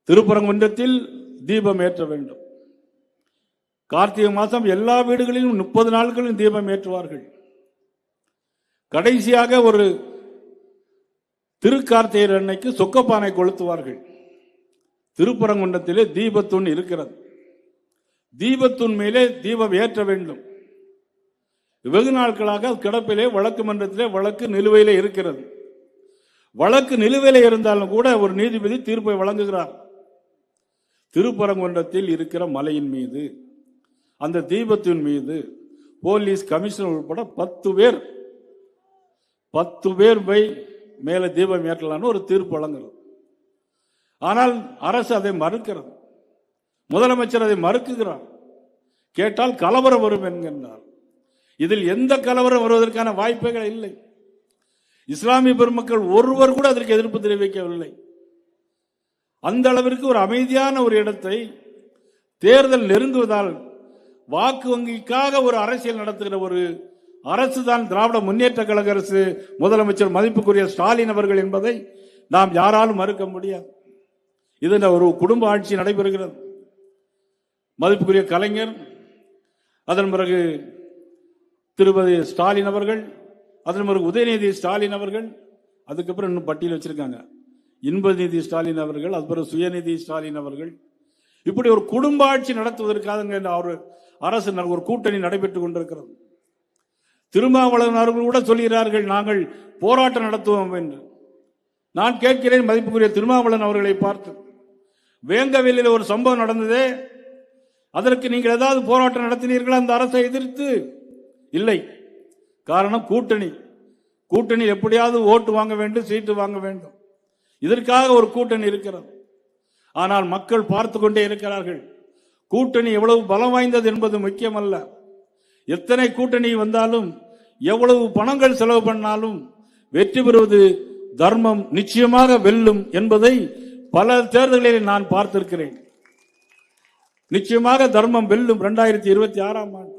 திருப்பரங்குன்றத்தில் தீபம் ஏற்ற வேண்டும். கார்த்திகை மாதம் எல்லா வீடுகளிலும் 30 நாட்களும் தீபம் ஏற்றுவார்கள். கடைசியாக ஒரு திருக்கார்த்திகை அன்னைக்கு சொக்கப்பானை கொளுத்துவார்கள். திருப்பரங்குன்றத்திலே தீபத்தூண் இருக்கிறது. தீபத்தூண் மேலே தீபம் ஏற்ற வேண்டும். வெகு நாட்களாக கிடப்பிலே வழக்கு மன்றத்திலே வழக்கு நிலுவையிலே இருக்கிறது. வழக்கு நிலுவையிலே இருந்தாலும் கூட ஒரு நீதிபதி தீர்ப்பை வழங்குகிறார். திருப்பரங்குன்றத்தில் இருக்கிற மலையின் மீது அந்த தீபத்தின் மீது போலீஸ் கமிஷனர் உட்பட 10 பேர் போய் மேல தீபம் ஏற்றலான்னு ஒரு தீர்ப்பு வழங்குகிறது. ஆனால் அரசு அதை மறுக்கிறது. முதலமைச்சர் அதை மறுக்குகிறார். கேட்டால் கலவரம் வரும் என்கின்றார். இதில் எந்த கலவரம் வருவதற்கான வாய்ப்புகள் இல்லை. இஸ்லாமிய பெருமக்கள் ஒருவர் கூட அதற்கு எதிர்ப்பு தெரிவிக்கவில்லை. அந்த அளவிற்கு ஒரு அமைதியான ஒரு இடத்தை தேர்தல் நெருங்குவதால் வாக்கு வங்கிக்காக ஒரு அரசியல் நடத்துகிற ஒரு அரசு தான் திராவிட முன்னேற்ற கழக அரசு, முதலமைச்சர் மதிப்புக்குரிய ஸ்டாலின் அவர்கள் என்பதை நாம் யாராலும் மறுக்க முடியாது. இது ஒரு குடும்ப ஆட்சி நடைபெறுகிறது. மதிப்புக்குரிய கலைஞர், அதன் பிறகு திருப்பதி ஸ்டாலின் அவர்கள், அதன் பிறகு உதயநிதி ஸ்டாலின் அவர்கள், அதுக்கப்புறம் இன்னும் பட்டியல் வச்சிருக்காங்க, இன்பநிதி ஸ்டாலின் அவர்கள், அது பிறகு சுயநிதி ஸ்டாலின் அவர்கள். இப்படி ஒரு குடும்ப ஆட்சி நடத்துவதற்காக ஒரு அரசு ஒரு கூட்டணி நடைபெற்றுக் கொண்டிருக்கிறது. திருமாவளவன் அவர்கள் கூட சொல்கிறார்கள், நாங்கள் போராட்டம் நடத்துவோம் என்று. நான் கேட்கிறேன் மதிப்புக்குரிய திருமாவளவன் அவர்களை பார்த்து, வேங்கவேலில் ஒரு சம்பவம் நடந்ததே, அதற்கு நீங்கள் ஏதாவது போராட்டம் நடத்தினீர்களா அந்த அரசை எதிர்த்து? இல்லை. காரணம் கூட்டணி எப்படியாவது ஓட்டு வாங்க வேண்டும், சீட்டு வாங்க வேண்டும். இதற்காக ஒரு கூட்டணி இருக்கிறது. ஆனால் மக்கள் பார்த்து கொண்டே இருக்கிறார்கள். கூட்டணி எவ்வளவு பலம் வாய்ந்தது என்பது முக்கியமல்ல. எத்தனை கூட்டணி வந்தாலும், எவ்வளவு பணங்கள் செலவு பண்ணாலும் வெற்றி பெறுவது தர்மம் நிச்சயமாக வெல்லும் என்பதை பல தேர்தல்களில் நான் பார்த்திருக்கிறேன். நிச்சயமாக தர்மம் வெல்லும். 2026ஆம் ஆண்டு